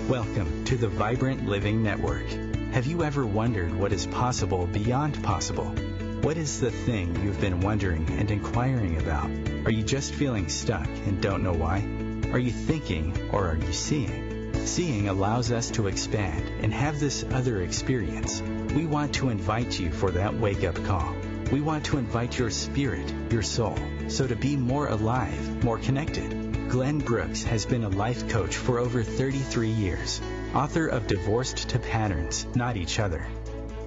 Welcome to the Vibrant Living Network. Have you ever wondered what is possible beyond possible? What is the thing you've been wondering and inquiring about? Are you just feeling stuck and don't know why? Are you thinking or are you seeing? Seeing allows us to expand and have this other experience. We want to invite you for that wake-up call. We want to invite your spirit, your soul, so to be more alive, more connected. Glenn Brooks has been a life coach for over 33 years, author of Divorced to Patterns, Not Each Other,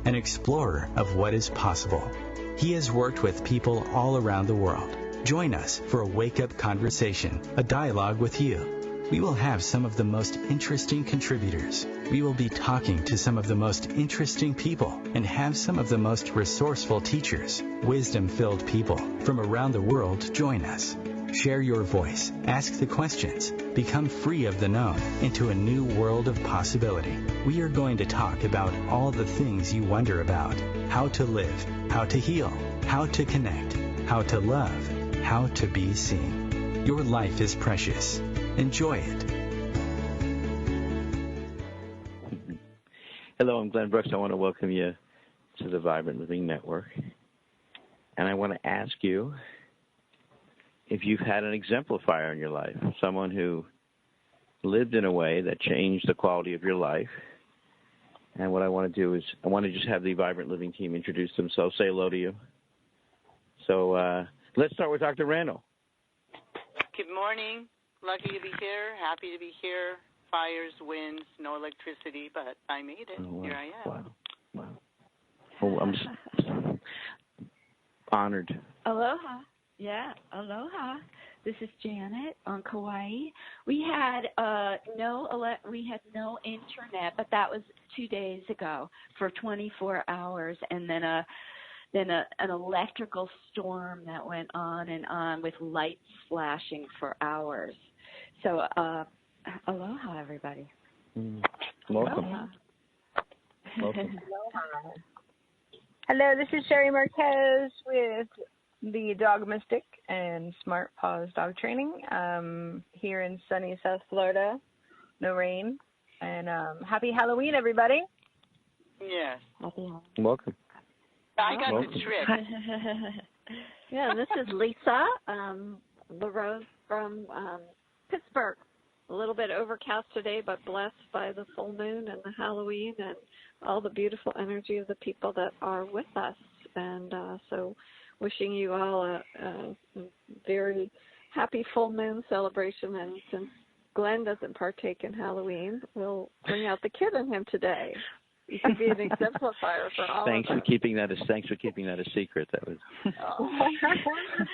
an explorer of what is possible. He has worked with people all around the world. Join us for a wake-up conversation, a dialogue with you. We will have some of the most interesting contributors. We will be talking to some of the most interesting people and have some of the most resourceful teachers, wisdom-filled people from around the world join us. Share your voice, ask the questions, become free of the known into a new world of possibility. We are going to talk about all the things you wonder about: how to live, how to heal, how to connect, how to love, how to be seen. Your life is precious. Enjoy it. Hello, I'm Glenn Brooks. I want to welcome you to the Vibrant Living Network. And I want to ask you if you've had an exemplifier in your life, someone who lived in a way that changed the quality of your life. And what I want to do is I want to just have the Vibrant Living team introduce themselves, say hello to you. So let's start with Dr. Randall. Good morning. Lucky to be here. Happy to be here. Fires, winds, no electricity, but I made it. Oh, wow. Here I am. Wow. Oh, I'm honored. Aloha. Yeah, aloha. This is Janet on Kauai. We had no internet, but that was 2 days ago for 24 hours, and then an electrical storm that went on and on with lights flashing for hours. So aloha, everybody. Welcome. Aloha. Welcome. Hello, this is Sherry Marquez with the Dog Mystic and Smart Paws Dog Training here in sunny South Florida. No rain. And happy Halloween, everybody. Yes. Happy Halloween. Welcome. I got Welcome. the trick. Yeah, this is Lisa LaRose from Pittsburgh. A little bit overcast today, but blessed by the full moon and the Halloween and all the beautiful energy of the people that are with us. And so wishing you all a very happy full moon celebration. And since Glenn doesn't partake in Halloween, we'll bring out the kid in him today. You can be an exemplifier for all Thanks of for us. keeping that a secret. That was.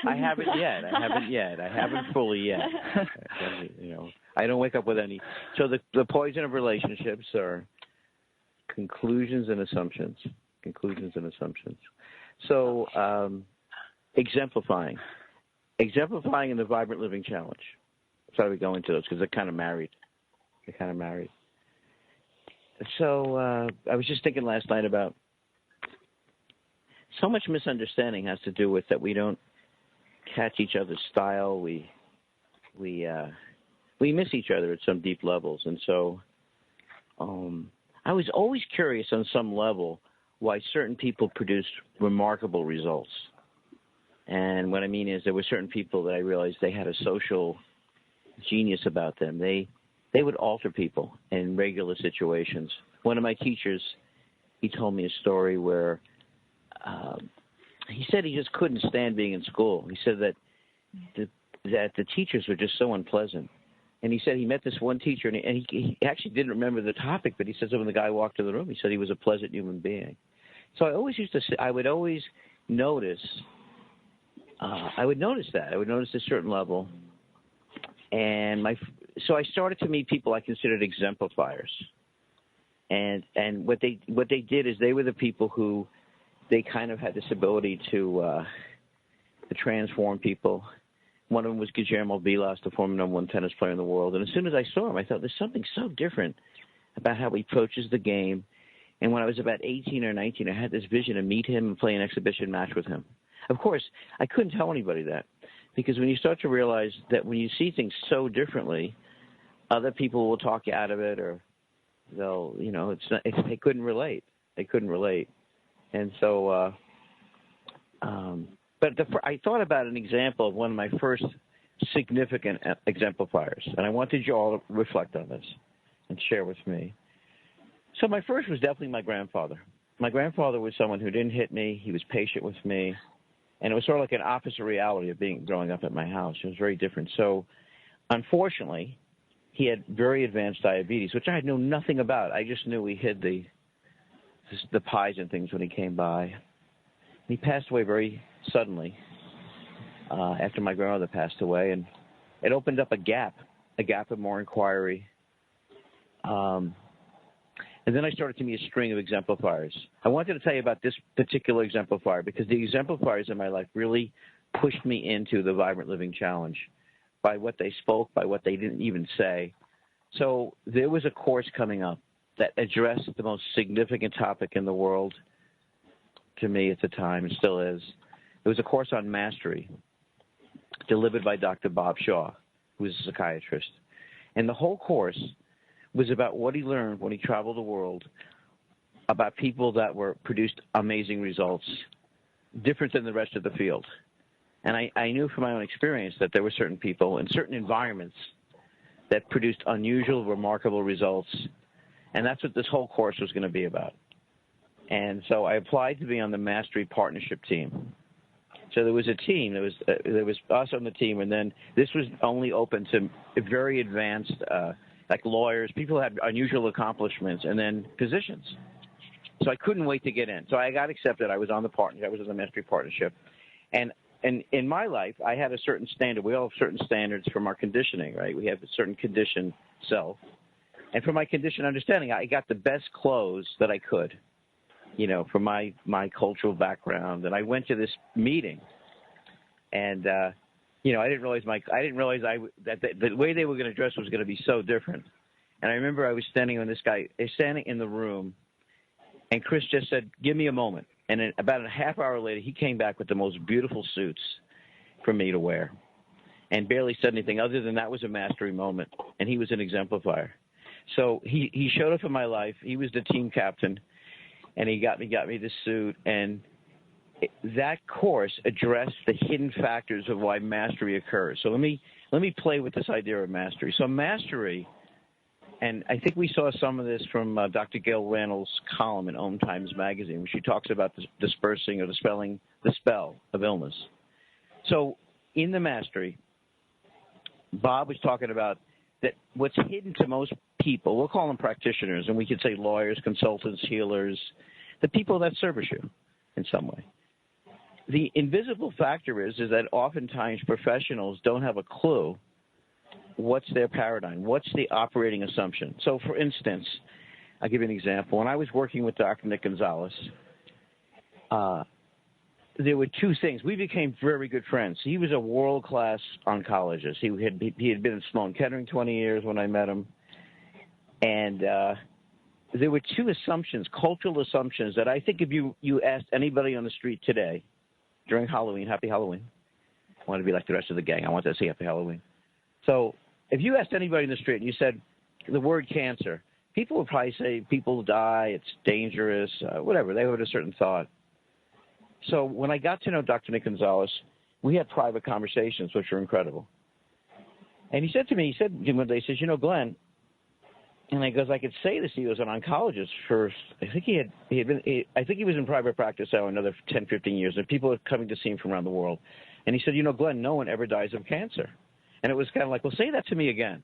I haven't yet. I haven't fully yet. I don't wake up with any. So the poison of relationships are conclusions and assumptions. So exemplifying in the Vibrant Living Challenge. So we go into those because they're kind of married. So I was just thinking last night about so much misunderstanding has to do with that we don't catch each other's style. We miss each other at some deep levels. And so I was always curious on some level why certain people produced remarkable results. And what I mean is there were certain people that I realized they had a social genius about them. They would alter people in regular situations. One of my teachers, he told me a story where he said he just couldn't stand being in school. He said that the teachers were just so unpleasant. And he said he met this one teacher, and he actually didn't remember the topic, but he said when the guy walked in the room, he said he was a pleasant human being. So I would always notice I would notice a certain level. And so I started to meet people I considered exemplifiers. And what they did is they were the people who they kind of had this ability to transform people. One of them was Guillermo Vilas, the former #1 tennis player in the world. And as soon as I saw him, I thought there's something so different about how he approaches the game. And when I was about 18 or 19, I had this vision to meet him and play an exhibition match with him. Of course, I couldn't tell anybody that, because when you start to realize that when you see things so differently, other people will talk you out of it, or they'll, they couldn't relate. They couldn't relate. And so, I thought about an example of one of my first significant exemplifiers, and I wanted you all to reflect on this and share with me. So my first was definitely my grandfather. My grandfather was someone who didn't hit me. He was patient with me. And it was sort of like an opposite reality of growing up at my house. It was very different. So, unfortunately, he had very advanced diabetes, which I knew nothing about. I just knew he hid the pies and things when he came by. He passed away very suddenly after my grandmother passed away, and it opened up a gap of more inquiry. And then I started to meet a string of exemplifiers. I wanted to tell you about this particular exemplifier because the exemplifiers in my life really pushed me into the Vibrant Living Challenge by what they spoke, by what they didn't even say. So there was a course coming up that addressed the most significant topic in the world to me at the time, and still is. It was a course on mastery delivered by Dr. Bob Shaw, who is a psychiatrist. And the whole course was about what he learned when he traveled the world about people that produced amazing results, different than the rest of the field. And I knew from my own experience that there were certain people in certain environments that produced unusual, remarkable results. And that's what this whole course was going to be about. And so I applied to be on the Mastery Partnership team. So there was a team. There was us on the team, and then this was only open to very advanced like lawyers, people who had unusual accomplishments, and then physicians. So I couldn't wait to get in. So I got accepted. I was on the partnership. I was in the Mastery Partnership. And in my life, I had a certain standard. We all have certain standards from our conditioning, right? We have a certain conditioned self. And from my conditioned understanding, I got the best clothes that I could, from my cultural background. And I went to this meeting, and I didn't realize that the way they were going to dress was going to be so different. And I remember I was standing in the room, and Chris just said, "Give me a moment." And then about a half hour later, he came back with the most beautiful suits for me to wear, and barely said anything other than that was a mastery moment, and he was an exemplifier. So he showed up in my life. He was the team captain, and he got me this suit, and that course addressed the hidden factors of why mastery occurs. So let me play with this idea of mastery. So mastery, and I think we saw some of this from Dr. Gail Randall's column in OMTimes magazine, where she talks about the dispersing or dispelling the spell of illness. So in the mastery, Bob was talking about that what's hidden to most people, we'll call them practitioners, and we could say lawyers, consultants, healers, the people that service you in some way. The invisible factor is that oftentimes professionals don't have a clue what's their paradigm, what's the operating assumption. So, for instance, I'll give you an example. When I was working with Dr. Nick Gonzalez, there were two things. We became very good friends. He was a world-class oncologist. He had been in Sloan Kettering 20 years when I met him. And there were two assumptions, cultural assumptions, that I think if you asked anybody on the street today, during Halloween, Happy Halloween. I want to be like the rest of the gang. I want to say Happy Halloween. So if you asked anybody in the street and you said the word cancer, people would probably say people die, it's dangerous, whatever. They would have a certain thought. So when I got to know Dr. Nick Gonzalez, we had private conversations, which were incredible. And he said to me, one day, he says, Glenn, and I goes, I could say this. He was an oncologist for, I think he was in private practice now another 10, 15 years, and people were coming to see him from around the world. And he said, Glenn, no one ever dies of cancer. And it was kind of like, well, say that to me again.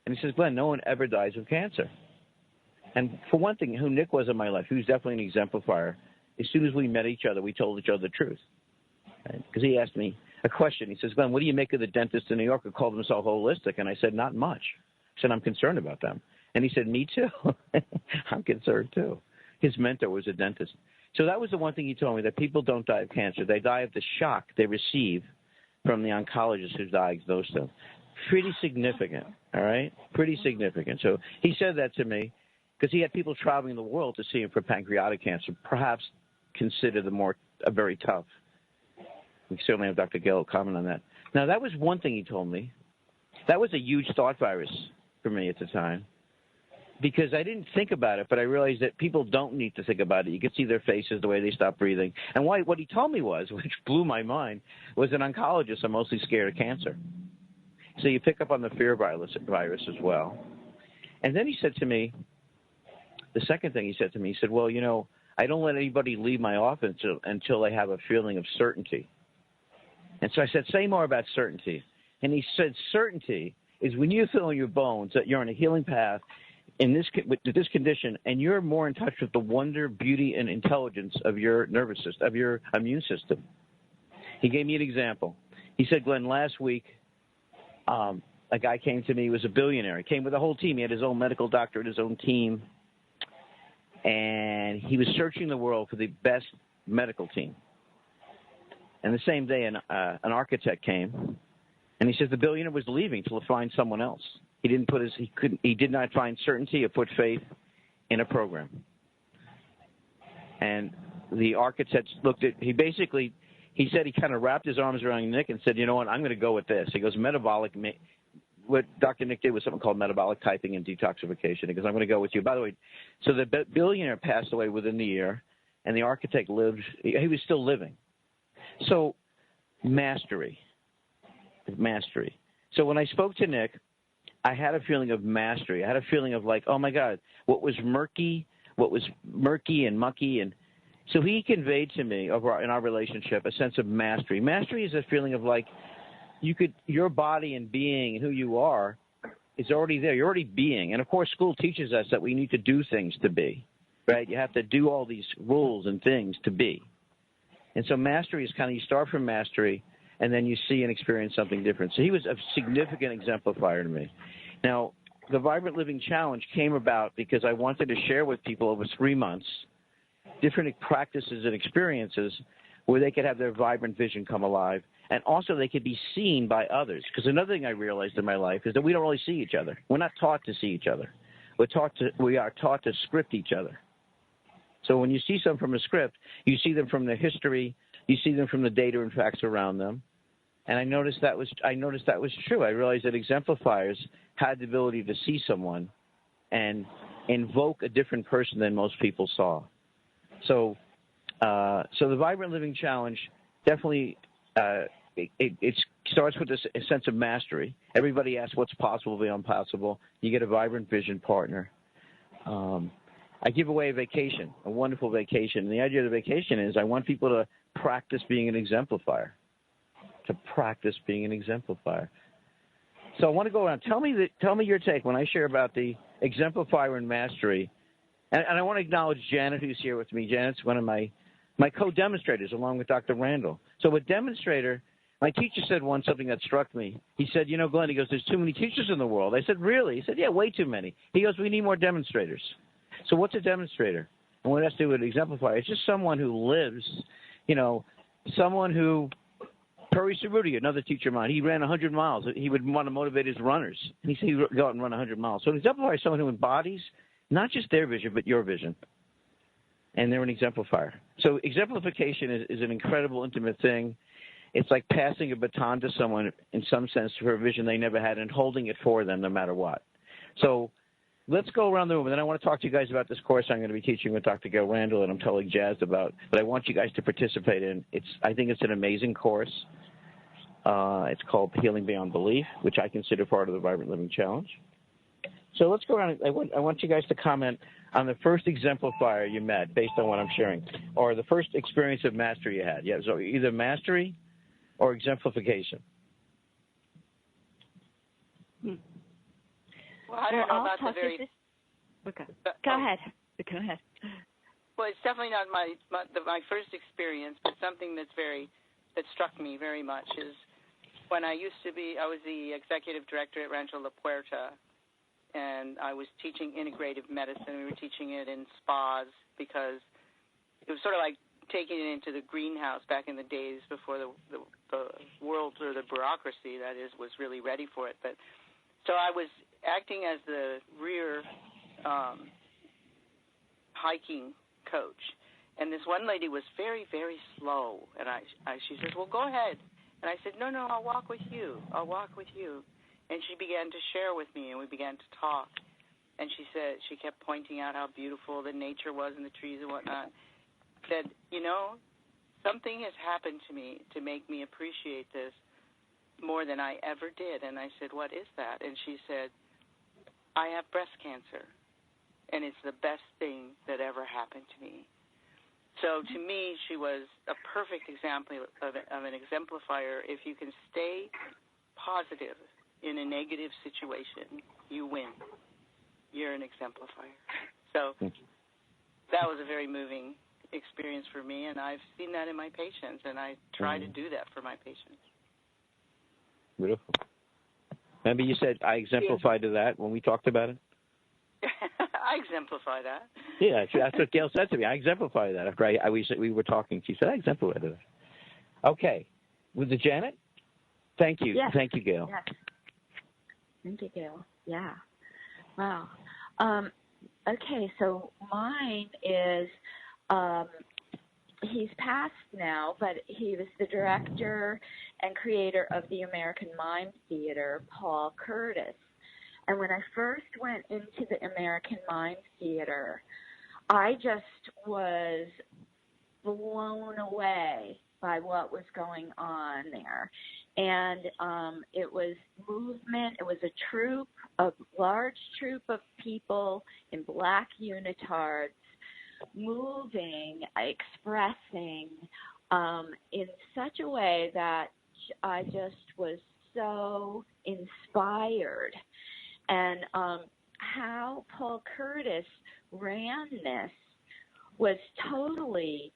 And he says, Glenn, no one ever dies of cancer. And for one thing, who Nick was in my life, he was definitely an exemplifier. As soon as we met each other, we told each other the truth. Because he asked me a question. He says, Glenn, what do you make of the dentist in New York who called himself holistic? And I said, not much. I said, I'm concerned about them. And he said, me too. I'm concerned too. His mentor was a dentist. So that was the one thing he told me, that people don't die of cancer. They die of the shock they receive from the oncologist who diagnosed them. Pretty significant, all right? Pretty significant. So he said that to me because he had people traveling the world to see him for pancreatic cancer, perhaps considered a very tough. We certainly have Dr. Gill comment on that. Now, that was one thing he told me. That was a huge thought virus for me at the time. because I didn't think about it, but I realized that people don't need to think about it. You can see their faces, the way they stop breathing. And what he told me was, which blew my mind, was an oncologist. I'm mostly scared of cancer. So you pick up on the fear virus as well. And then he said to me, the second thing he said to me, he said, well, you know, I don't let anybody leave my office until they have a feeling of certainty. And so I said, say more about certainty. And he said, certainty is when you feel in your bones that you're on a healing path with this condition, and you're more in touch with the wonder, beauty, and intelligence of your nervous system, of your immune system. He gave me an example. He said, Glenn, last week, a guy came to me. He was a billionaire. He came with a whole team. He had his own medical doctor and his own team. And he was searching the world for the best medical team. And the same day, an architect came, and he says the billionaire was leaving to find someone else. He did not find certainty or put faith in a program. And the architect he said he kind of wrapped his arms around Nick and said, you know what, I'm going to go with this. He goes, what Dr. Nick did was something called metabolic typing and detoxification. He goes, I'm going to go with you. By the way, so the billionaire passed away within the year, and the architect lived. He was still living. So mastery. So when I spoke to Nick, I had a feeling of mastery. I had a feeling of like, oh, my God, what was murky and mucky. And so he conveyed to me in our relationship a sense of mastery. Mastery is a feeling of like your body and being and who you are is already there. You're already being. And, of course, school teaches us that we need to do things to be, right? You have to do all these rules and things to be. And so mastery is kind of you start from mastery, and then you see and experience something different. So he was a significant exemplifier to me. Now, the Vibrant Living Challenge came about because I wanted to share with people over 3 months different practices and experiences where they could have their vibrant vision come alive, and also they could be seen by others. Because another thing I realized in my life is that we don't really see each other. We're not taught to see each other. We are taught to script each other. So when you see some from a script, you see them from the history, you see them from the data and facts around them. And I noticed that was true. I realized that exemplifiers had the ability to see someone and invoke a different person than most people saw. So the Vibrant Living Challenge definitely it starts with a sense of mastery. Everybody asks what's possible beyond possible. You get a vibrant vision partner. I give away a vacation, a wonderful vacation. And the idea of the vacation is I want people to practice being an exemplifier. So I want to go around. Tell me your take when I share about the exemplifier and mastery. And I want to acknowledge Janet, who's here with me. Janet's one of my co-demonstrators, along with Dr. Randall. So a demonstrator, my teacher said once something that struck me. He said, you know, Glenn, he goes, there's too many teachers in the world. I said, really? He said, yeah, way too many. He goes, we need more demonstrators. So what's a demonstrator? And what it has to do with exemplifier? It's just someone who lives, you know, someone who, Perry Cerruti, another teacher of mine, he ran 100 miles. He would want to motivate his runners. And he said he would go out and run 100 miles. So an exemplifier is someone who embodies not just their vision, but your vision. And they're an exemplifier. So exemplification is an incredible, intimate thing. It's like passing a baton to someone in some sense for a vision they never had and holding it for them no matter what. So let's go around the room, and then I want to talk to you guys about this course I'm going to be teaching with Dr. Gail Randall, and I'm totally jazzed about, but I want you guys to participate in. I think it's an amazing course. It's called Healing Beyond Belief, which I consider part of the Vibrant Living Challenge. So let's go around. I want you guys to comment on the first exemplifier you met based on what I'm sharing, or the first experience of mastery you had. Yeah, so either mastery or exemplification. Well, I don't know about the very. Okay. Go ahead. Well, it's definitely not my first experience, but something that struck me very much is when I was the executive director at Rancho La Puerta, and I was teaching integrative medicine. We were teaching it in spas because it was sort of like taking it into the greenhouse back in the days before the world or the bureaucracy, that is, was really ready for it. But so I was acting as the rear hiking coach, and this one lady was very, very slow, and she says, well, go ahead. And I said, no, I'll walk with you. And she began to share with me, and we began to talk. and she said, she kept pointing out how beautiful the nature was and the trees and whatnot. Said, you know, something has happened to me to make me appreciate this more than I ever did. And I said, what is that? And she said, I have breast cancer, and it's the best thing that ever happened to me. So to me, she was a perfect example of an exemplifier. If you can stay positive in a negative situation, you win. You're an exemplifier. So that was a very moving experience for me, and I've seen that in my patients, and I try to do that for my patients. Beautiful. Remember you said I exemplified to that when we talked about it? I exemplify that. Yeah, that's what Gail said to me. I exemplify that. After we were talking, she said, I exemplify that. Okay. Was it Janet? Thank you. Yes. Thank you, Gail. Yes. Thank you, Gail. Yeah. Wow. Okay, so mine is, he's passed now, but he was the director and creator of the American Mime Theater, Paul Curtis. And when I first went into the American Mime Theater, I just was blown away by what was going on there. And it was movement. It was a large troupe of people in black unitards moving, expressing in such a way that I just was so inspired. And how Paul Curtis ran this was totally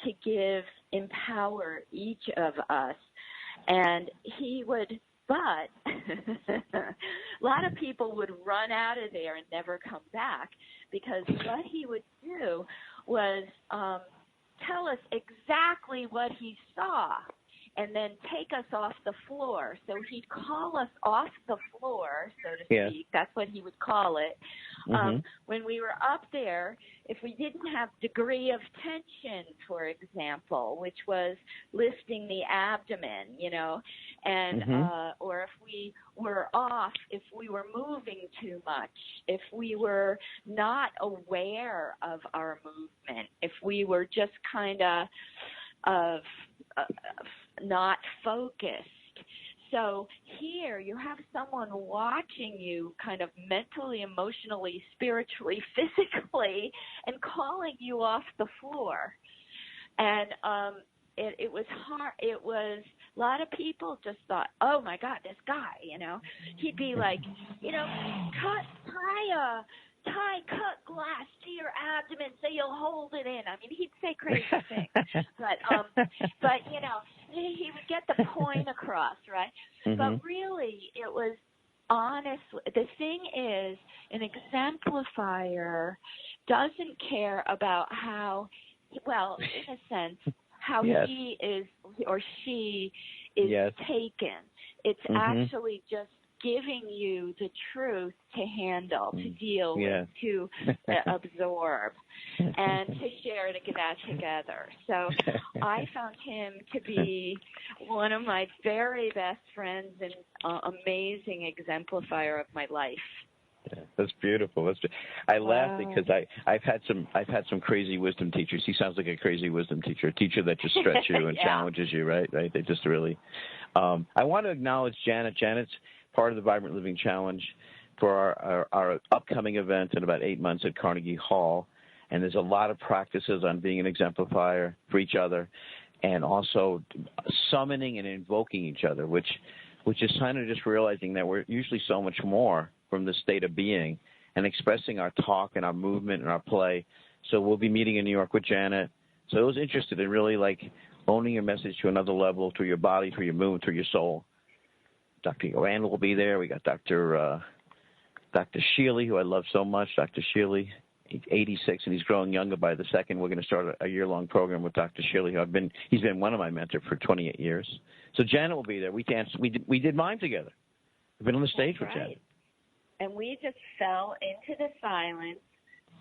to empower each of us. And he would, but a lot of people would run out of there and never come back, because what he would do was tell us exactly what he saw and then take us off the floor. So he'd call us off the floor, so to speak. That's what he would call it. When we were up there, if we didn't have degree of tension, for example, which was lifting the abdomen, and or if we were off, if we were moving too much, if we were not aware of our movement, if we were just kind of not focused. So here you have someone watching you kind of mentally, emotionally, spiritually, physically, and calling you off the floor. And it was hard. It was, a lot of people just thought, oh my God, this guy, he'd be like, cut glass to your abdomen so you'll hold it in. I mean, he'd say crazy things, but he would get the point across, right? But really, it was honestly, the thing is, an exemplifier doesn't care about how, well, in a sense, how he is or she is taken. It's actually just giving you the truth to handle, to deal with, to absorb, and to share that together. So I found him to be one of my very best friends and amazing exemplifier of my life. Yeah, that's beautiful. I laugh because I've had some crazy wisdom teachers. He sounds like a crazy wisdom teacher, a teacher that just stretches you and challenges you, right? They just really. I want to acknowledge Janet. Janet's part of the Vibrant Living Challenge for our upcoming event in about 8 months at Carnegie Hall. And there's a lot of practices on being an exemplifier for each other, and also summoning and invoking each other, which is kind of just realizing that we're usually so much more from the state of being and expressing our talk and our movement and our play. So we'll be meeting in New York with Janet. So those interested in really owning your message to another level, through your body, through your movement, through your soul. Dr. Yoann will be there. We got Dr. Shealy, who I love so much. Dr. Shealy, he's 86 and he's growing younger by the second. We're going to start a year-long program with Dr. Shealy, he's been one of my mentors for 28 years. So Janet will be there. We did mime together. We've been on the stage with Janet. And we just fell into the silence.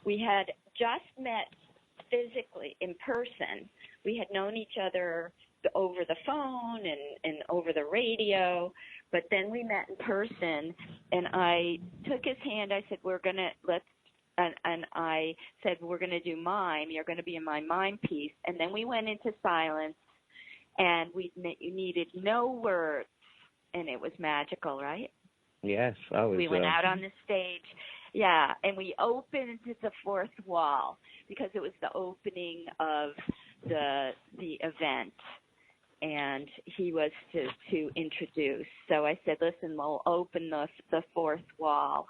We had just met physically in person. We had known each other over the phone and over the radio, But then we met in person, and I took his hand. I said, and I said, we're going to do mime. You're going to be in my mime piece. And then we went into silence, and you needed no words, and it was magical, right? Yes, we went out on the stage, and we opened the fourth wall because it was the opening of the event, and he was to introduce. So I said, listen, we'll open the fourth wall.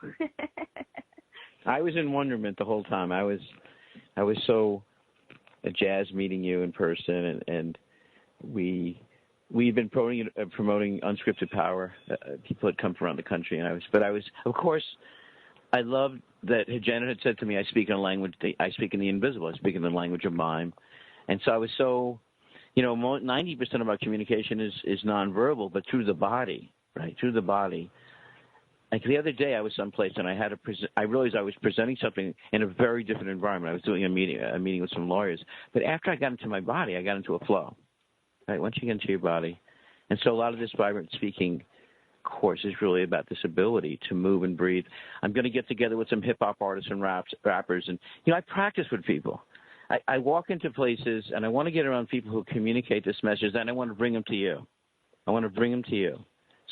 I was in wonderment the whole time. I was so jazzed meeting you in person, and we've been promoting Unscripted Power. People had come from around the country, and of course, I loved that Janet had said to me, I speak in the invisible. I speak in the language of mime. And so I was so, 90% of our communication is nonverbal, but through the body, right? Through the body. Like the other day I was someplace and I realized I was presenting something in a very different environment. I was doing a meeting with some lawyers. But after I got into my body, I got into a flow. Right? Once you get into your body. And so a lot of this vibrant speaking course is really about this ability to move and breathe. I'm going to get together with some hip-hop artists and rappers. And, I practice with people. I walk into places, and I want to get around people who communicate this message, and I want to bring them to you.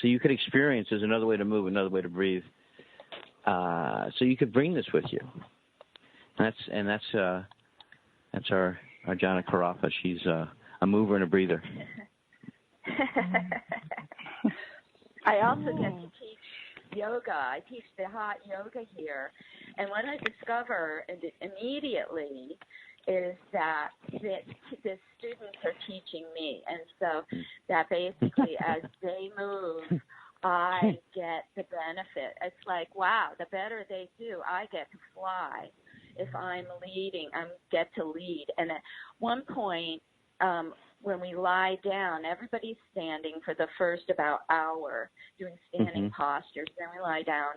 So you could experience there's another way to move, another way to breathe. So you could bring this with you. That's our Jana Carafa. She's a mover and a breather. I also get to teach yoga. I teach the hot yoga here. And what I discover immediately is that the students are teaching me. And so that basically as they move, I get the benefit. It's like, wow, the better they do, I get to fly. If I'm leading, I get to lead. And at one point, when we lie down, everybody's standing for the first about hour, doing standing postures. Then we lie down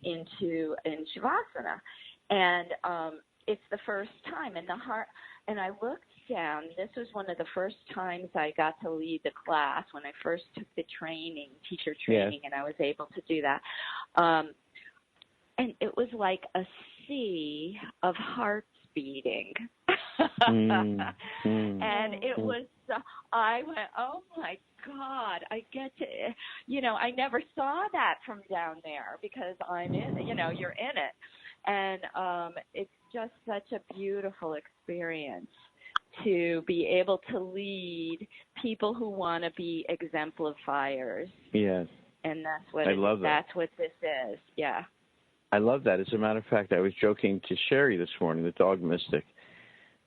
in Shavasana. And it's the first time. And I looked down. This was one of the first times I got to lead the class when I first took the teacher training, and I was able to do that. And it was like a sea of hearts beating. And it was, I went, oh my God, I get to, I never saw that from down there because I'm in it, you're in it. And it's just such a beautiful experience to be able to lead people who want to be exemplifiers. Yes. And that's what that's what this is. Yeah. I love that. As a matter of fact, I was joking to Sherry this morning, the dog mystic,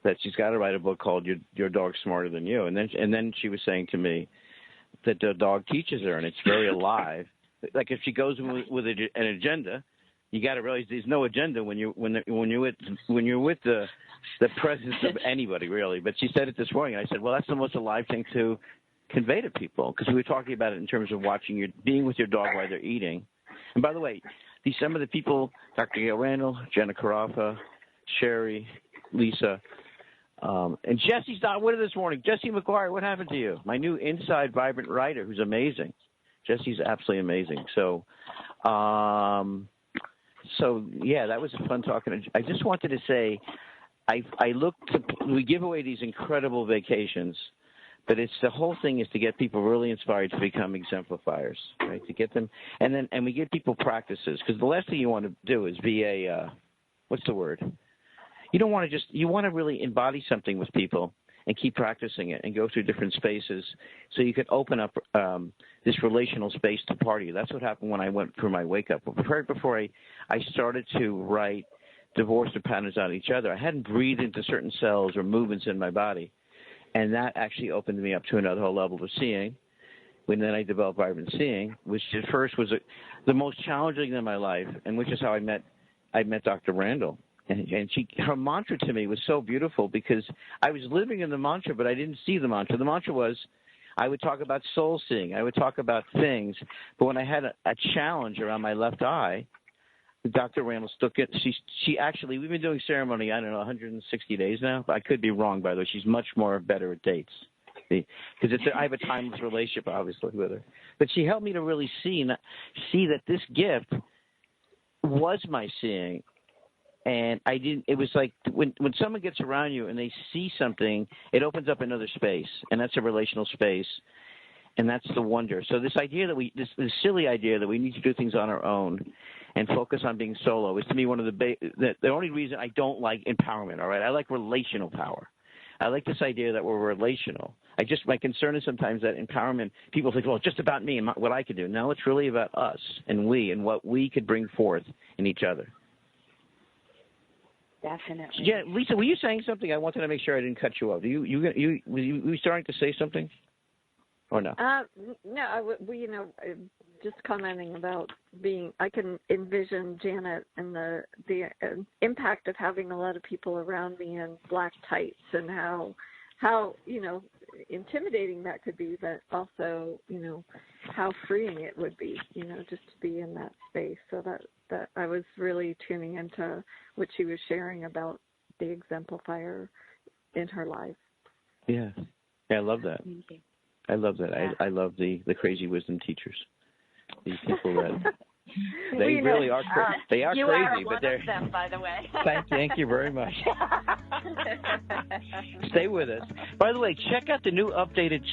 that she's got to write a book called Your Dog's Smarter Than You. And then she was saying to me that the dog teaches her, and it's very alive. Like if she goes with an agenda, you got to realize there's no agenda when you're with the presence of anybody, really. But she said it this morning, and I said, well, that's the most alive thing to convey to people, because we were talking about it in terms of being with your dog while they're eating. And by the way, some of the people, Dr. Gail Randall, Jenna Carafa, Sherry, Lisa, and Jesse's not with us this morning. Jesse McGuire, what happened to you? My new inside vibrant writer who's amazing. Jesse's absolutely amazing. So yeah, that was fun talking. I just wanted to say, we give away these incredible vacations, but the whole thing is to get people really inspired to become exemplifiers, right? To get them, and we give people practices, because the last thing you want to do is be what's the word? You don't want to you want to really embody something with people and keep practicing it and go through different spaces so you could open up this relational space to party. That's what happened when I went for my wake-up. Right before I started to write Divorced or Patterns on Each Other, I hadn't breathed into certain cells or movements in my body. And that actually opened me up to another whole level of seeing. When then I developed Vibrant Seeing, which at first was the most challenging in my life, and which is how I met Dr. Randall. And her mantra to me was so beautiful, because I was living in the mantra, but I didn't see the mantra. The mantra was, I would talk about soul seeing. I would talk about things. But when I had a challenge around my left eye, Dr. Randall took it. She actually, we've been doing ceremony, 160 days now. I could be wrong, by the way. She's much more better at dates. because I have a timeless relationship, obviously, with her. But she helped me to really see that this gift was my seeing. And I didn't. It was like when someone gets around you and they see something, it opens up another space, and that's a relational space, and that's the wonder. So this idea that this silly idea that we need to do things on our own and focus on being solo is to me one of the only reason I don't like empowerment. All right, I like relational power. I like this idea that we're relational. My concern is sometimes that empowerment, people think, well, it's just about me and what I could do. No, it's really about us and what we could bring forth in each other. Definitely. Yeah, Lisa, were you saying something? I wanted to make sure I didn't cut you off. Were you starting to say something, or no? No, just commenting about I can envision Janet and the impact of having a lot of people around me in black tights and how intimidating that could be, but also how freeing it would be, just to be in that space. So that I was really tuning into what she was sharing about the exemplifier in her life. Yeah, I love that. Thank you. I love that. Yeah. I love the crazy wisdom teachers. These people that they really are crazy. They are crazy, but they're. You are one of them, by the way. Thank you very much. Stay with us. By the way, check out the new updated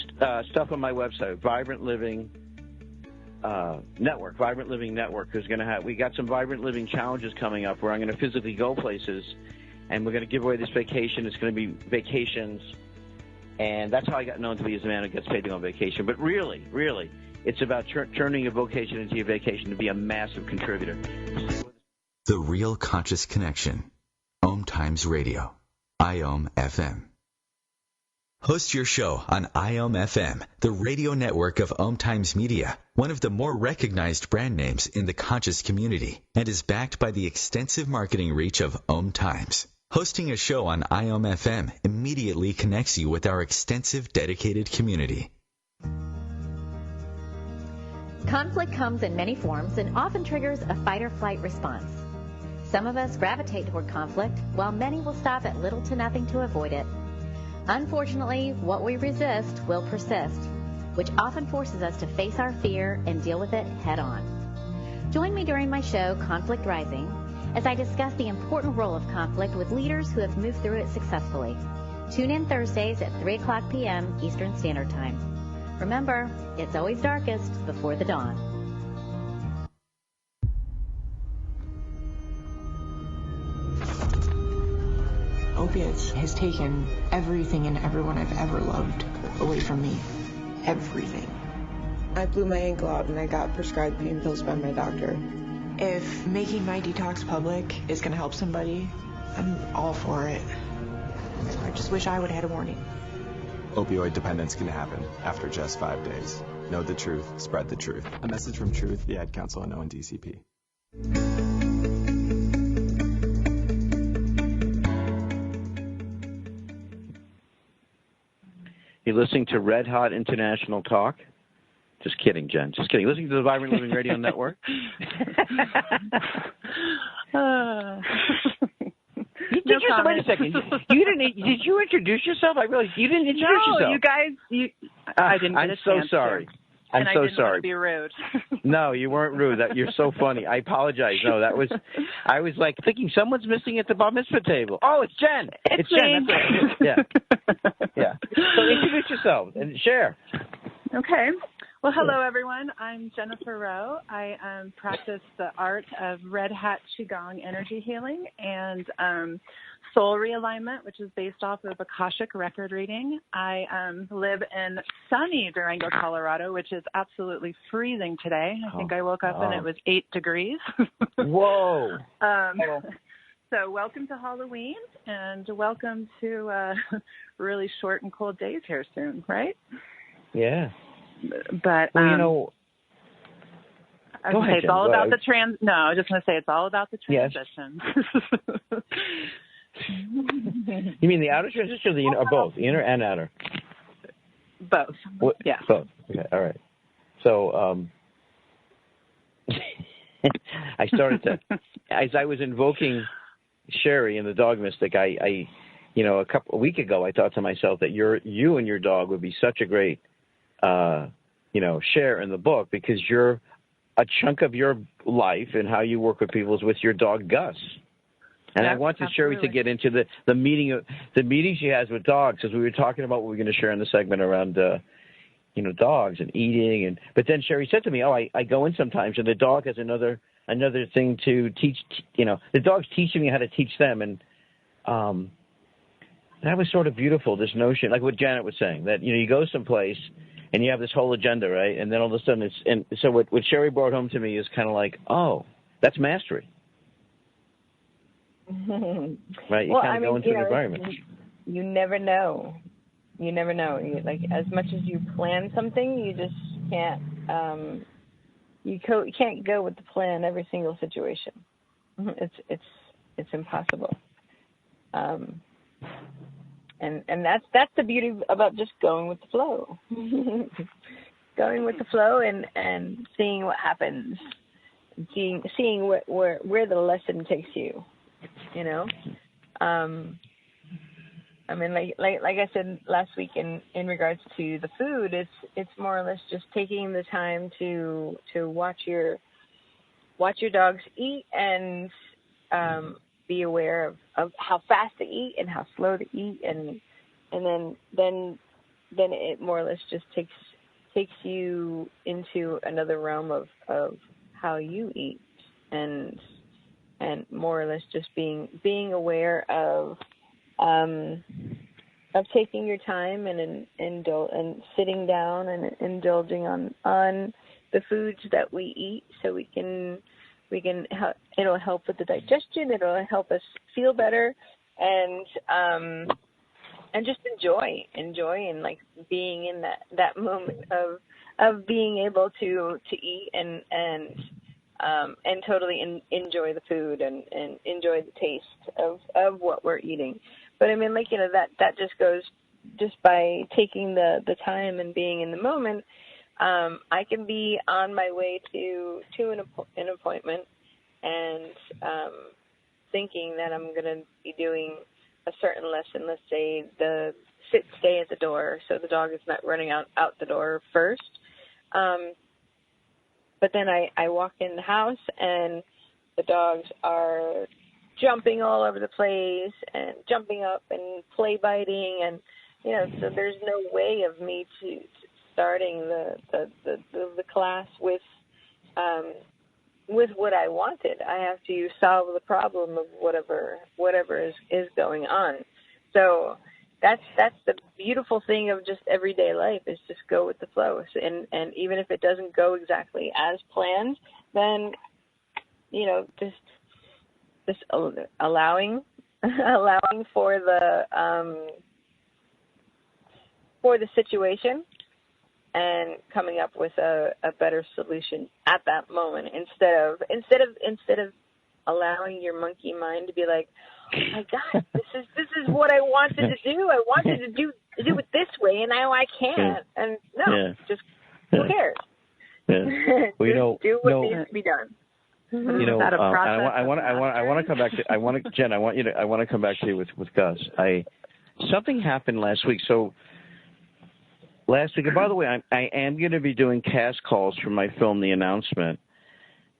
stuff on my website, Vibrant Living Network. Vibrant Living Network is going to have. We got some Vibrant Living challenges coming up where I'm going to physically go places, and we're going to give away this vacation. It's going to be vacations, and that's how I got known to be as a man who gets paid to go on vacation. But really, it's about turning your vocation into your vacation to be a massive contributor. The Real Conscious Connection. OMTimes Radio. IOM FM. Host your show on IOM FM, the radio network of OMTimes Media, one of the more recognized brand names in the conscious community, and is backed by the extensive marketing reach of OMTimes. Hosting a show on IOM FM immediately connects you with our extensive dedicated community. Conflict comes in many forms and often triggers a fight-or-flight response. Some of us gravitate toward conflict, while many will stop at little to nothing to avoid it. Unfortunately, what we resist will persist, which often forces us to face our fear and deal with it head-on. Join me during my show, Conflict Rising, as I discuss the important role of conflict with leaders who have moved through it successfully. Tune in Thursdays at 3 o'clock p.m. Eastern Standard Time. Remember, it's always darkest before the dawn. Opiates has taken everything and everyone I've ever loved away from me. Everything. I blew my ankle out and I got prescribed pain pills by my doctor. If making my detox public is going to help somebody, I'm all for it. I just wish I would have had a warning. Opioid dependence can happen after just 5 days. Know the truth, spread the truth. A message from Truth, the Ad Council, and ONDCP. You're listening to Red Hot International Talk. Just kidding, Jen. Just kidding. Listening to the Vibrant Living Radio Network. Wait a second. Did you introduce yourself? I realized you didn't introduce yourself. No, you guys. I didn't. I'm so sorry. I'm and so I didn't sorry. Want to be rude. No, you weren't rude. You're so funny. I apologize. No, I was like thinking someone's missing at the bar mitzvah table. Oh, it's Jen. It's Jen. That's right. Yeah. So introduce yourself and share. Okay. Well, hello, everyone. I'm Jennifer Rowe. I practice the art of Red Hat Qigong energy healing and soul realignment, which is based off of Akashic record reading. I live in sunny Durango, Colorado, which is absolutely freezing today. I think I woke up and it was 8 degrees. Whoa. So welcome to Halloween and welcome to really short and cold days here soon, right? Yeah. But well, I was say it's all about the No, I was just going to say it's all about the transition. Yes. You mean the outer transition or the inner, or both, the inner and outer? Both. Yeah. Both. Okay. All right. So I started to, as I was invoking Sherry and the dog mystic, I a week ago, I thought to myself that you and your dog would be such a great, share in the book, because a chunk of your life and how you work with people is with your dog, Gus. And I wanted Sherry to get into the meeting she has with dogs, because we were talking about what we're going to share in the segment around, dogs and eating. But then Sherry said to me, I go in sometimes, and the dog has another thing to teach. The dog's teaching me how to teach them. And that was sort of beautiful, this notion, like what Janet was saying, that, you go someplace and you have this whole agenda, right? And then all of a sudden so what Sherry brought home to me is kind of like, oh, that's mastery. Right? You kind of go into an environment. You never know. You never know. Like, as much as you plan something, you just can't, you can't go with the plan every single situation. It's impossible. And that's the beauty about just going with the flow. Going with the flow and seeing what happens, seeing where the lesson takes you. I mean, like I said last week in regards to the food, it's more or less just taking the time to watch your dogs eat and be aware of how fast they eat and how slow they eat, and then it more or less just takes you into another realm of how you eat, and more or less just being aware of taking your time and sitting down and indulging on the foods that we eat, so we can it'll help with the digestion, it'll help us feel better, and just enjoy and like being in that moment of being able to eat and totally enjoy the food and enjoy the taste of what we're eating. But I mean, like, that just goes just by taking the time and being in the moment. I can be on my way to an appointment and thinking that I'm going to be doing a certain lesson. Let's say the sit, stay at the door, so the dog is not running out the door first. But then I walk in the house and the dogs are jumping all over the place and jumping up and play biting, and so there's no way of me to starting the class with what I wanted. I have to solve the problem of whatever is going on. So that's the beautiful thing of just everyday life, is just go with the flow. And even if it doesn't go exactly as planned, then just allowing for the situation and coming up with a better solution at that moment, instead of allowing your monkey mind to be like, oh my God, this is what I wanted to do. I wanted to do it this way, and now I can't. And just who cares? Yeah. Well, do what needs to be done. I want to come back to Jen. I want to come back to you with Gus. Something happened last week. So last week, and by the way, I am going to be doing cast calls for my film, The Announcement,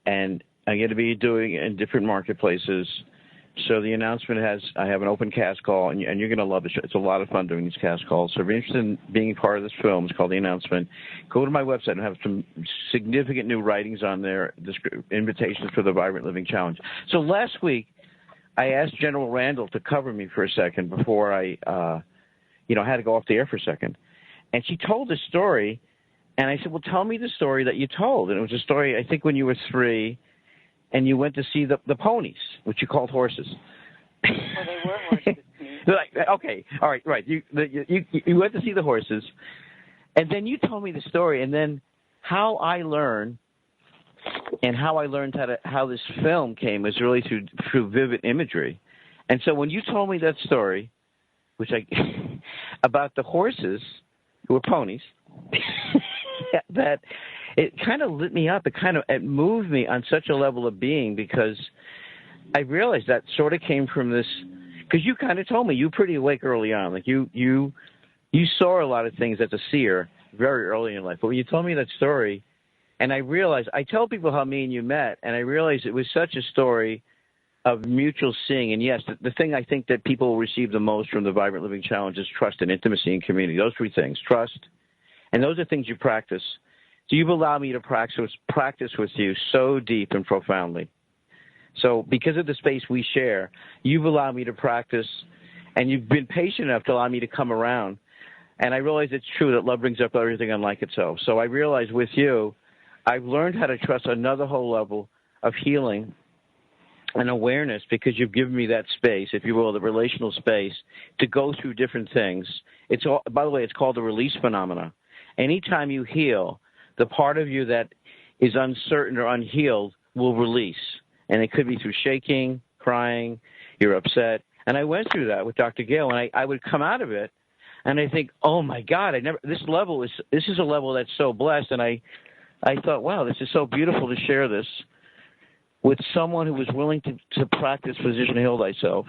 and I'm going to be doing it in different marketplaces. So The Announcement I have an open cast call, and you're going to love it. It's a lot of fun doing these cast calls. So if you're interested in being part of this film, it's called The Announcement, go to my website and have some significant new writings on there, invitations for the Vibrant Living Challenge. So last week, I asked General Randall to cover me for a second before I had to go off the air for a second. And she told a story, and I said, well, tell me the story that you told. And it was a story, I think, when you were 3, and you went to see the ponies, which you called horses. Well, they were horses. Okay, all right, right. You went to see the horses, and then you told me the story, and then how I learned how this film came was really through vivid imagery. And so when you told me that story, about the horses who were ponies, that it kind of lit me up. It moved me on such a level of being, because I realized that sort of came from this because you kind of told me you were pretty awake early on. Like you saw a lot of things as a seer very early in life. But when you told me that story, and I realized, I tell people how me and you met, and I realized it was such a story of mutual seeing. And yes, the thing I think that people will receive the most from the Vibrant Living Challenge is trust and intimacy and community. Those three things, trust, and those are things you practice. So you've allowed me to practice with you so deep and profoundly. So because of the space we share, you've allowed me to practice, and you've been patient enough to allow me to come around. And I realize it's true that love brings up everything unlike itself. So I realize with you, I've learned how to trust another whole level of healing and awareness because you've given me that space, if you will, the relational space, to go through different things. It's all, by the way, it's called the release phenomena. Anytime you heal, the part of you that is uncertain or unhealed will release. And it could be through shaking, crying, you're upset. And I went through that with Dr. Gale, and I would come out of it, and I think, oh my God, this is a level that's so blessed. And I thought, wow, this is so beautiful to share this with someone who was willing to practice physician heal thyself.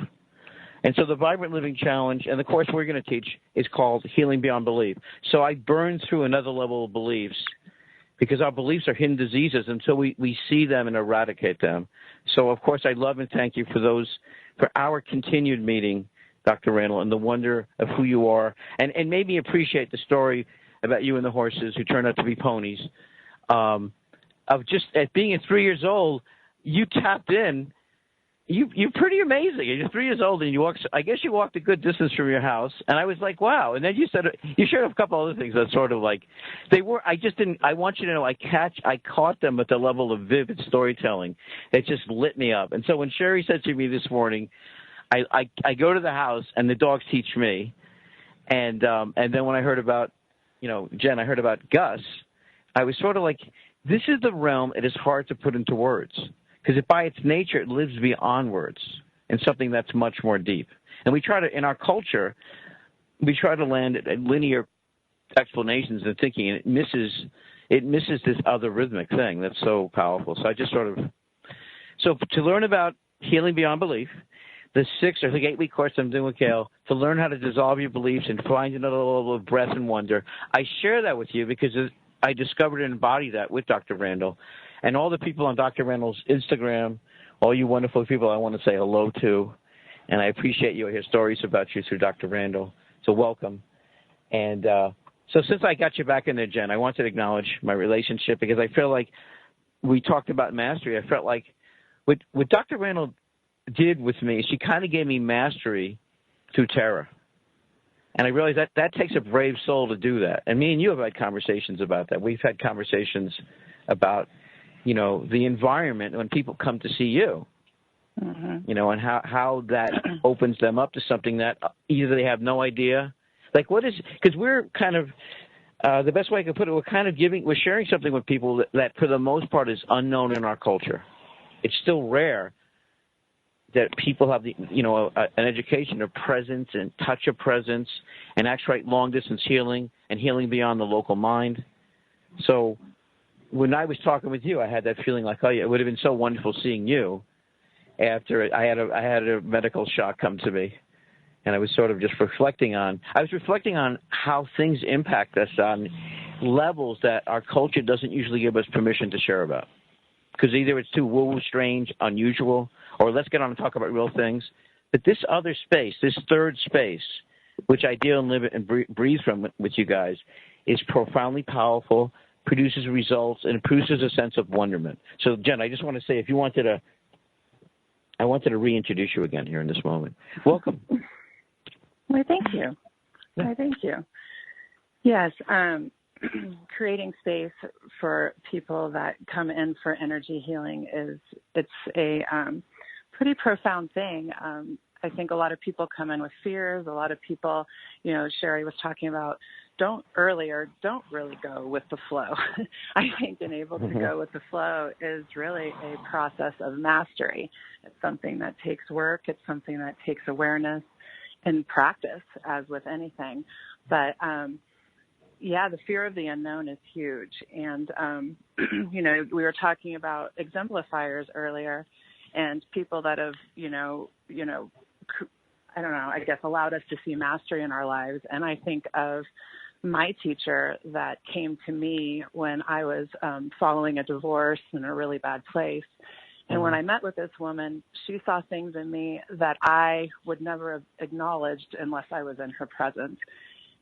And so the Vibrant Living Challenge and the course we're going to teach is called Healing Beyond Belief. So I burned through another level of beliefs because our beliefs are hidden diseases until we see them and eradicate them. So, of course, I love and thank you for our continued meeting, Dr. Randall, and the wonder of who you are, and made me appreciate the story about you and the horses who turned out to be ponies. Of just at being at 3 years old, you tapped in. You're pretty amazing. You're 3 years old, and I guess you walked a good distance from your house, and I was like, wow. And then you shared a couple other things that sort of like they were. I want you to know, I caught them at the level of vivid storytelling that just lit me up. And so when Sherry said to me this morning, I go to the house and the dogs teach me, and then when I heard about, Jen, I heard about Gus, I was sort of like, this is the realm it is hard to put into words. Because by its nature, it lives beyond words and something that's much more deep. And we try to, in our culture, we try to land at linear explanations and thinking, and it misses this other rhythmic thing that's so powerful. So I just so to learn about healing beyond belief, the 8-week course I'm doing with Gail, to learn how to dissolve your beliefs and find another level of breath and wonder, I share that with you because I discovered and embodied that with Dr. Randall. And all the people on Dr. Randall's Instagram, all you wonderful people I want to say hello to. And I appreciate you. I hear stories about you through Dr. Randall. So welcome. And so since I got you back in there, Jen, I wanted to acknowledge my relationship because I feel like we talked about mastery. I felt like what Dr. Randall did with me, she kind of gave me mastery through terror. And I realized that takes a brave soul to do that. And me and you have had conversations about that. We've had conversations about the environment when people come to see you, and how that opens them up to something that either they have no idea. Like because we're kind of, the best way I could put it, we're sharing something with people that for the most part is unknown in our culture. It's still rare that people have an education of presence and touch of presence and actually long distance healing and healing beyond the local mind. So when I was talking with you, I had that feeling like, oh yeah, it would have been so wonderful seeing you after I had a medical shock come to me. And I was sort of just reflecting on how things impact us on levels that our culture doesn't usually give us permission to share about. Because either it's too woo-woo, strange, unusual, or let's get on and talk about real things. But this other space, this third space, which I deal and live and breathe from with you guys, is profoundly powerful, produces results, and produces a sense of wonderment. So, Jen, I just want to say, I wanted to reintroduce you again here in this moment. Welcome. Well, thank you. Yeah. Well, thank you. Yes, creating space for people that come in for energy healing it's a pretty profound thing. I think a lot of people come in with fears. A lot of people, Sherry was talking about, don't really go with the flow. I think being able to go with the flow is really a process of mastery. It's something that takes work. It's something that takes awareness and practice, as with anything. But, the fear of the unknown is huge. And, we were talking about exemplifiers earlier and people that have, I don't know, I guess allowed us to see mastery in our lives. And I think of my teacher that came to me when I was following a divorce in a really bad place. And when I met with this woman, she saw things in me that I would never have acknowledged unless I was in her presence,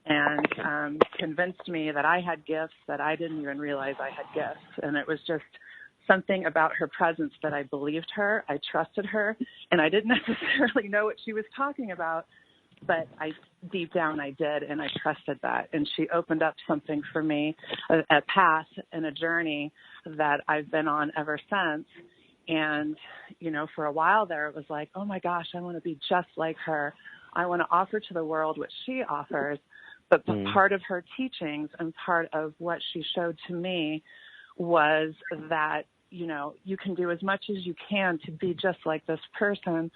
and convinced me that I had gifts that I didn't even realize I had gifts. And it was just something about her presence that I believed her, I trusted her, and I didn't necessarily know what she was talking about, but deep down I did, and I trusted that. And she opened up something for me, a path and a journey that I've been on ever since. And, you know, for a while there, it was like, oh my gosh, I want to be just like her. I want to offer to the world what she offers. But part of her teachings and part of what she showed to me was that, you know, you can do as much as you can to be just like this person,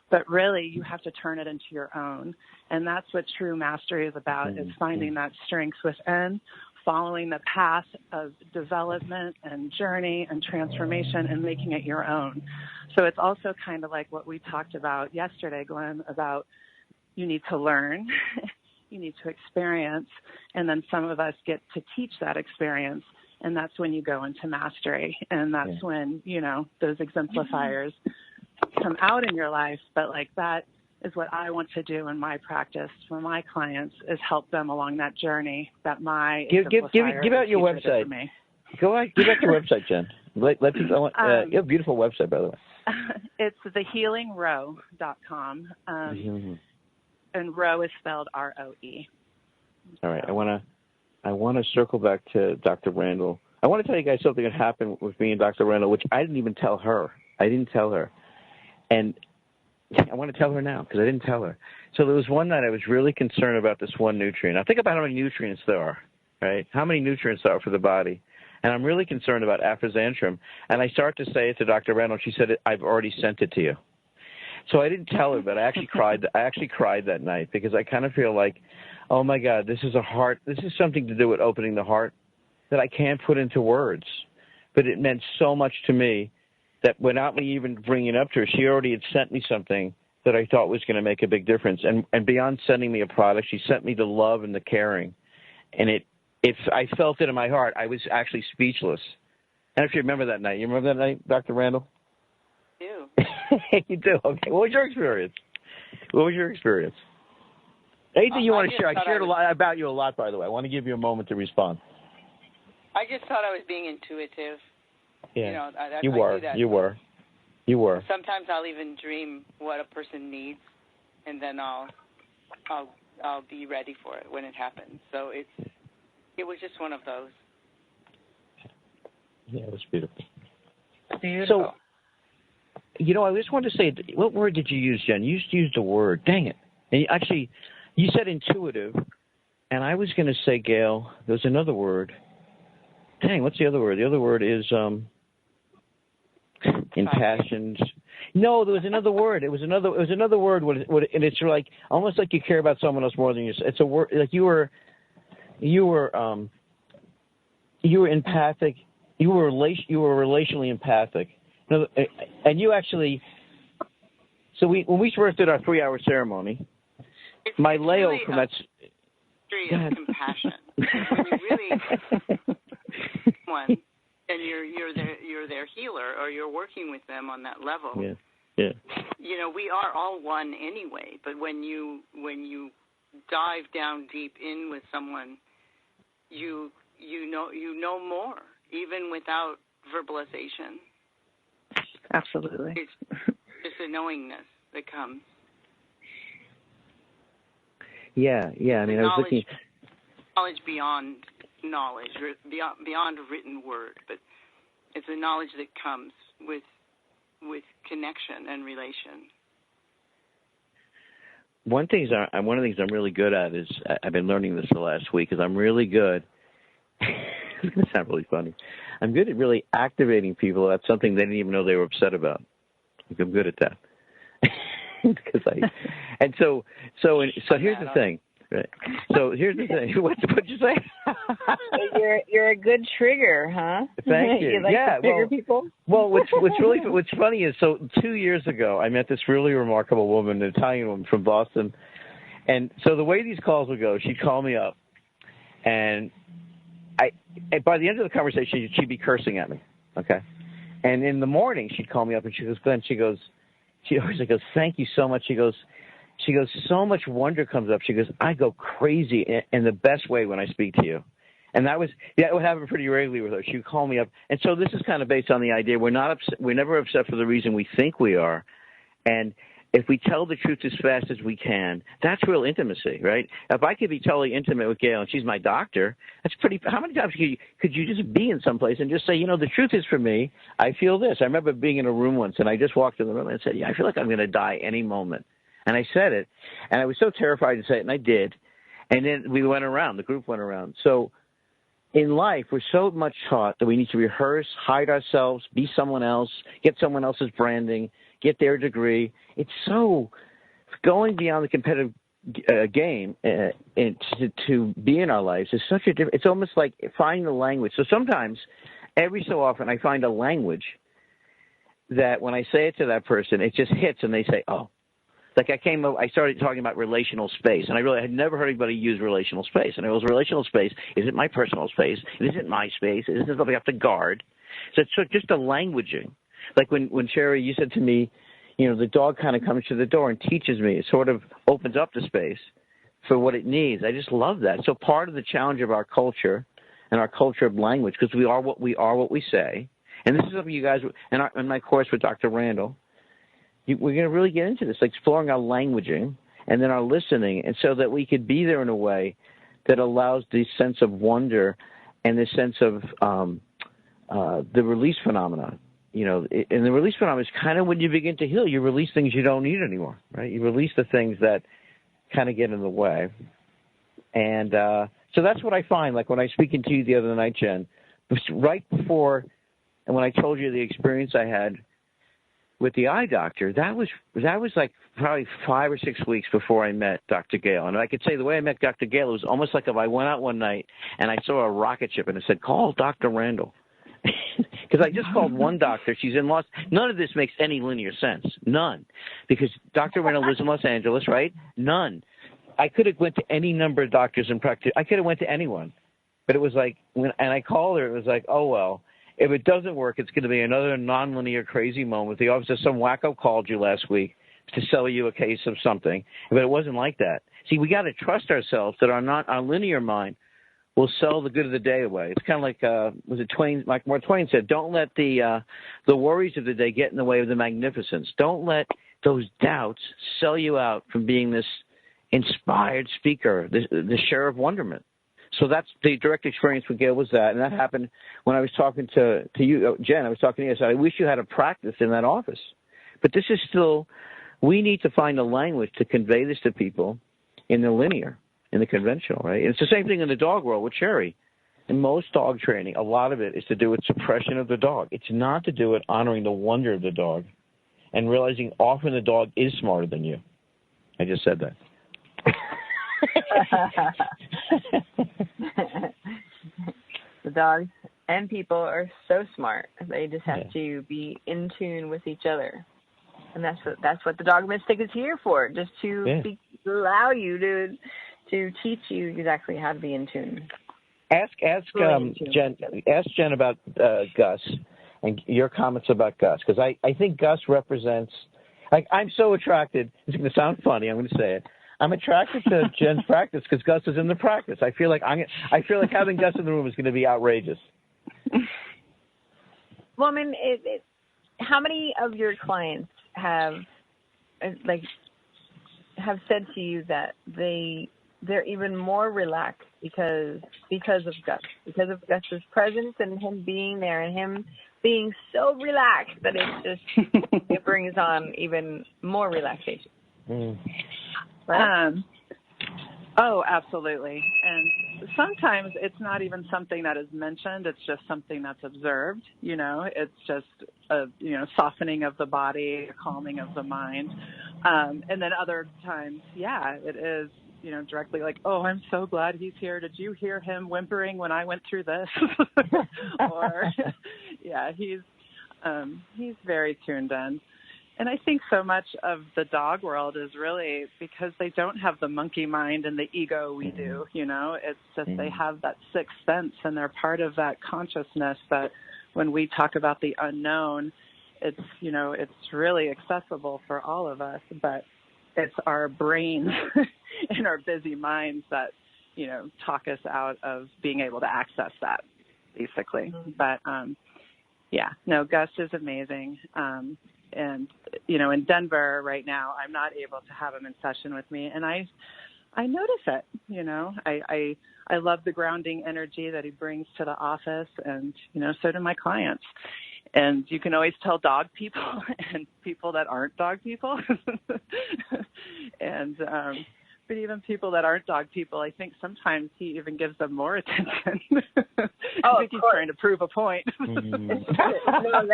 but really you have to turn it into your own. And that's what true mastery is about, is finding that strength within, following the path of development and journey and transformation and making it your own. So it's also kind of like what we talked about yesterday, Glenn, about you need to learn, you need to experience, and then some of us get to teach that experience. And that's when you go into mastery. And that's when, you know, those exemplifiers come out in your life. But like that is what I want to do in my practice for my clients, is help them along that journey that my give out your website. Give out your website, Jen. Let people. You have a beautiful website, by the way. It's thehealingroe.com. And Roe is spelled R-O-E. All right. I want to circle back to Dr. Randall. I want to tell you guys something that happened with me and Dr. Randall, which I didn't even tell her. I didn't tell her. And I want to tell her now because I didn't tell her. So there was one night I was really concerned about this one nutrient. Now think about how many nutrients there are, right? How many nutrients there are for the body. And I'm really concerned about aphrodisiac. And I start to say it to Dr. Randall. She said, I've already sent it to you. So I didn't tell her, but I actually cried. I actually cried that night because I kind of feel like, oh my God, this is something to do with opening the heart that I can't put into words. But it meant so much to me that without me even bringing it up to her, she already had sent me something that I thought was going to make a big difference. And beyond sending me a product, she sent me the love and the caring. And I felt it in my heart. I was actually speechless. I don't know if you remember that night. You remember that night, Dr. Randall? I do. You do? Okay. What was your experience? Anything you want to share? I shared a lot about you, by the way. I want to give you a moment to respond. I just thought I was being intuitive. Yeah. You know, you were. Sometimes I'll even dream what a person needs, and then I'll be ready for it when it happens. So it was just one of those. Yeah, it was beautiful. Beautiful. So, you know, I just wanted to say, what word did you use, Jen? You used a word. Dang it. And you said intuitive, and I was going to say, Gail, there's another word. Dang, what's the other word? The other word is impassioned. No, there was another word. It was another word, and it's like almost like you care about someone else more than yourself. It's a word like you were empathic. You were relationally empathic. And you actually, so when we first did our 3-hour ceremony, my Leo really from that. History of compassion. When you really one, and you're their healer, or you're working with them on that level. Yeah. You know, we are all one anyway. But when you dive down deep in with someone, you know more, even without verbalization. Absolutely. It's just a knowingness that comes. Yeah. I mean, I was looking. Knowledge beyond knowledge, beyond a written word, but it's a knowledge that comes with connection and relation. One of the things I'm really good at is I've been learning this the last week. Is I'm really good. It's going to sound really funny. I'm good at really activating people about something they didn't even know they were upset about. I'm good at that. So here's the thing. Right. So here's the thing. What'd you say? You're a good trigger, huh? Thank you. You like to trigger people? Well, what's funny is, so 2 years ago, I met this really remarkable woman, an Italian woman from Boston. And so the way these calls would go, she'd call me up, and by the end of the conversation, she'd be cursing at me, okay? And in the morning, she'd call me up, and she goes, Glenn, she always goes, thank you so much. She goes, so much wonder comes up. She goes, I go crazy in the best way when I speak to you. And that would happen pretty regularly with her. She would call me up. And so this is kind of based on the idea we're never upset for the reason we think we are. And if we tell the truth as fast as we can, that's real intimacy, right? If I could be totally intimate with Gail and she's my doctor, that's pretty. How many times could you just be in some place and just say, the truth is, for me, I feel this. I remember being in a room once, and I just walked in the room and said, I feel like I'm going to die any moment. And I said it, and I was so terrified to say it, and I did. And then we went around. The group went around. So in life, we're so much taught that we need to rehearse, hide ourselves, be someone else, get someone else's branding, get their degree. It's so going beyond the competitive game and to be in our lives is such a different. It's almost like finding the language. So sometimes, every so often, I find a language that when I say it to that person, it just hits, and they say, "Oh." Like I started talking about relational space, and I had never heard anybody use relational space. And it was relational space. Is it my personal space? Is it my space? Is it something I have to guard? So it's just a languaging. Like when Sherry, you said to me, the dog kind of comes to the door and teaches me. It sort of opens up the space for what it needs. I just love that. So part of the challenge of our culture and our culture of language, because we are what we say. And this is something you guys, in my course with Dr. Randall, we're going to really get into this, exploring our languaging and then our listening, and so that we could be there in a way that allows the sense of wonder and the sense of the release phenomenon. And the release phenomenon is kind of when you begin to heal. You release things you don't need anymore, right? You release the things that kind of get in the way. And so that's what I find. Like when I was speaking to you the other night, Jen, right before, and when I told you the experience I had with the eye doctor, that was like probably 5 or 6 weeks before I met Dr. Gale. And I could say the way I met Dr. Gale, it was almost like if I went out one night and I saw a rocket ship and it said, call Dr. Randall. Because I just called one doctor. She's in none of this makes any linear sense. None. Because Dr. Randall lives in Los Angeles, right? None. I could have went to any number of doctors and practice. I could have went to anyone. But it was like, and I called her, it was like, oh, well. If it doesn't work, it's going to be another nonlinear crazy moment. The office, some wacko called you last week to sell you a case of something, but it wasn't like that. See, we got to trust ourselves that our linear mind will sell the good of the day away. It's kind of like like Mark Twain said, don't let the worries of the day get in the way of the magnificence. Don't let those doubts sell you out from being this inspired speaker, the share of wonderment. So that's the direct experience with Gail was that, and that happened when I was talking to you, Jen. I was talking to you. I said, I wish you had a practice in that office. But this is still, we need to find a language to convey this to people in the linear, in the conventional, right? And it's the same thing in the dog world with Sherry. In most dog training, a lot of it is to do with suppression of the dog. It's not to do with honoring the wonder of the dog and realizing often the dog is smarter than you. I just said that. The dogs and people are so smart. They just have to be in tune with each other, and that's what the dog mystic is here for. Just to allow you to teach you exactly how to be in tune. Ask Jen about Gus and your comments about Gus, because I think Gus represents. I'm so attracted. It's going to sound funny. I'm going to say it. I'm attracted to Jen's practice because Gus is in the practice. I feel like having Gus in the room is going to be outrageous. Well, I mean, how many of your clients have said to you that they're even more relaxed because of Gus, because of Gus's presence and him being there and him being so relaxed that it brings on even more relaxation. Mm. Right? Oh, absolutely. And sometimes it's not even something that is mentioned. It's just something that's observed. It's just a softening of the body, a calming of the mind. And then other times, it is, directly like, oh, I'm so glad he's here. Did you hear him whimpering when I went through this? Or, yeah, he's very tuned in. And I think so much of the dog world is really because they don't have the monkey mind and the ego we do, It's just they have that sixth sense, and they're part of that consciousness that when we talk about the unknown, it's, it's really accessible for all of us, but it's our brains and our busy minds that, talk us out of being able to access that, basically. Mm-hmm. But, Gus is amazing. And, in Denver right now, I'm not able to have him in session with me. And I notice it, I love the grounding energy that he brings to the office, and, so do my clients. And you can always tell dog people and people that aren't dog people. And, but even people that aren't dog people, I think sometimes he even gives them more attention. I think he's trying to prove a point. No,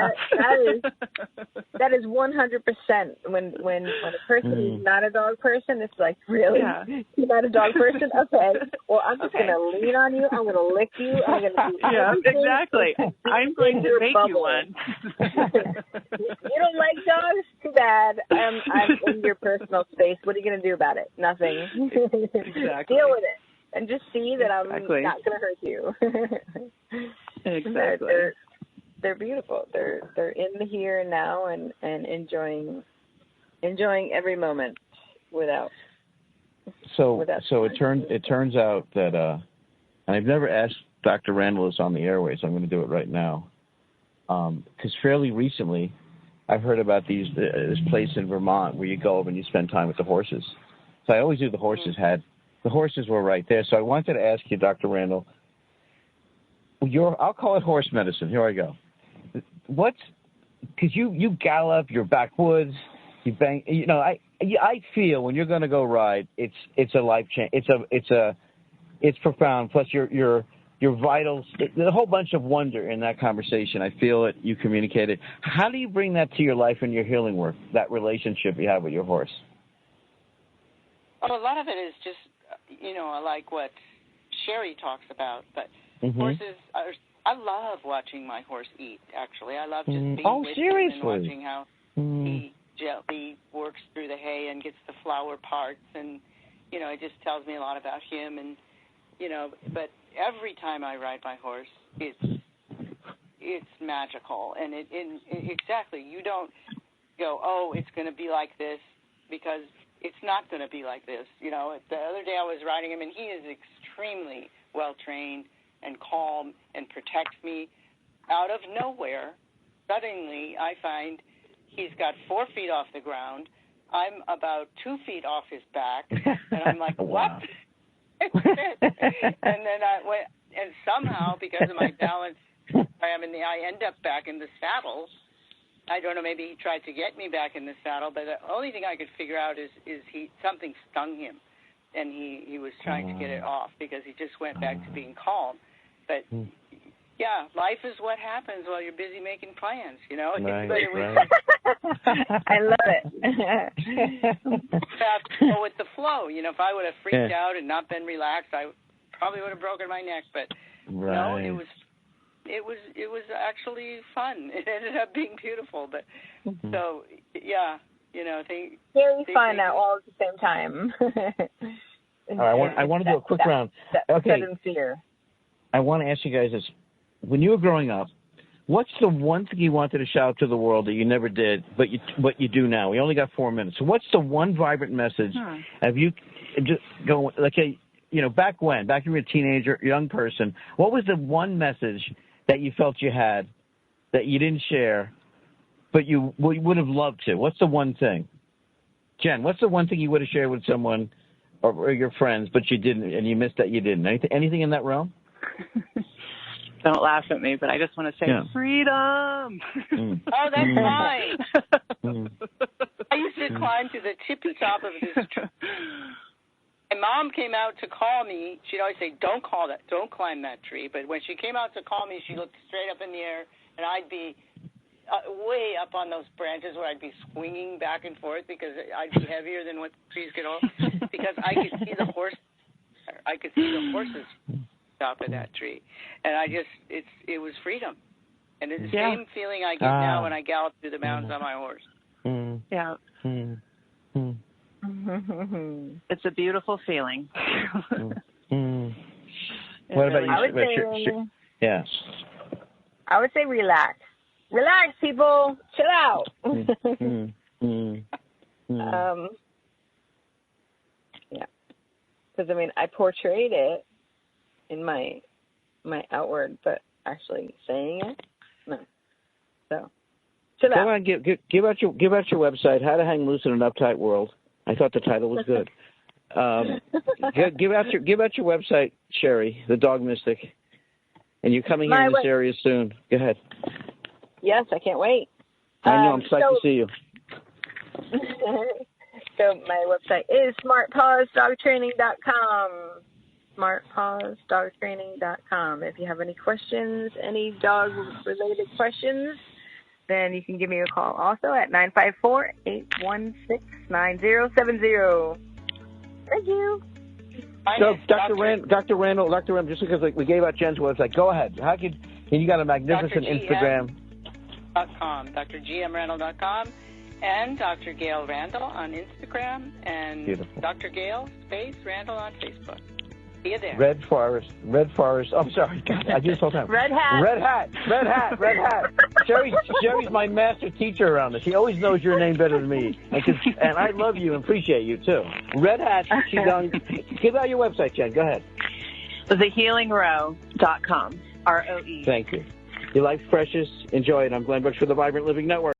that is 100%. When a person is not a dog person, it's like, really? Yeah. You're not a dog person? Okay. Well, I'm just going to lean on you. I'm going to lick you. I'm going to do everything. Exactly. I'm going to make you one. You don't like dogs? Too bad. I'm in your personal space. What are you going to do about it? Nothing. Exactly. Deal with it and just see that I'm not going to hurt you. Exactly. They're beautiful. They're in the here and now and enjoying every moment without. So it turns out that and I've never asked Dr. Randall this on the airways, so I'm going to do it right now. Because fairly recently, I've heard about this place in Vermont where you go over and you spend time with the horses. So I always knew the horses were right there. So I wanted to ask you, Dr. Randall, I'll call it horse medicine. Here I go. Because you gallop, you're backwoods, you bang. I feel when you're going to go ride, it's a life change. It's profound. Plus your vitals. There's a whole bunch of wonder in that conversation. I feel it. You communicate it. How do you bring that to your life and your healing work? That relationship you have with your horse. Well, a lot of it is just, like what Sherry talks about. But horses I love watching my horse eat, actually. I love just being with him and watching how he gently works through the hay and gets the flower parts. And, it just tells me a lot about him. And, but every time I ride my horse, it's magical. And exactly, you don't go, oh, it's going to be like this, because it's not going to be like this. The other day I was riding him, and he is extremely well-trained and calm and protects me. Out of nowhere, suddenly I find he's got 4 feet off the ground. I'm about 2 feet off his back, and I'm like, what? And then I went, and somehow, because of my balance, I end up back in the saddle. I don't know, maybe he tried to get me back in the saddle, but the only thing I could figure out is something stung him, and he was trying to get it off because he just went back to being calm. But yeah, life is what happens while you're busy making plans, Right. I love it. Have to go with the flow. If I would have freaked out and not been relaxed, I probably would have broken my neck. But no, it was actually fun. It ended up being beautiful. But so yeah, very fun all at the same time. All right, I want to do a quick round. Okay. Fear. I want to ask you guys this. When you were growing up, what's the one thing you wanted to shout to the world that you never did, but you do now? We only got 4 minutes. So what's the one vibrant message? Have you just go, back when you were a teenager, young person, what was the one message that you felt you had that you didn't share, but you would have loved to? What's the one thing? Jen, what's the one thing you would have shared with someone or your friends, but you didn't, and you missed that you didn't? Anything in that realm? Don't laugh at me, but I just want to say freedom. Oh, that's mine. I used to climb to the tippy top of this tree. My mom came out to call me. She'd always say, don't climb that tree. But when she came out to call me, she looked straight up in the air, and I'd be way up on those branches where I'd be swinging back and forth because I'd be heavier than what trees could hold. because I could see the horse. I could see the horses top of that tree, and it was freedom, and it's the same feeling I get now when I gallop through the mountains on my horse. Yeah. It's a beautiful feeling. What about you? I would say relax. Relax, people. Chill out. Yeah. Because, I mean, I portrayed it in my outward, but actually saying it, no. So, chill out. Come on, give out your website, How to Hang Loose in an Uptight World. I thought the title was good. Give out your website, Sherry, the Dog Mystic. And you're coming here in this area soon. Go ahead. Yes, I can't wait. I know. I'm psyched to see you. So my website is smartpawsdogtraining.com. smartpawsdogtraining.com. If you have any questions, any dog-related questions, then you can give me a call also at 954-816-9070. Thank you. So, Dr. Randall, just because we gave out Jen's website, go ahead. And you got a magnificent Instagram. drgmrandall.com, and Dr. Gail Randall on Instagram, and Beautiful. Dr. Gail space Randall on Facebook. See you there. Red Forest. Oh, I'm sorry. God, I do this all the time. Red hat. Sherry's my master teacher around this. She always knows your name better than me. And I love you and appreciate you, too. Red Hat. Give out your website, Jen. Go ahead. TheHealingRow.com. ROE. Thank you. Your life's precious. Enjoy it. I'm Glenn Brooks for the Vibrant Living Network.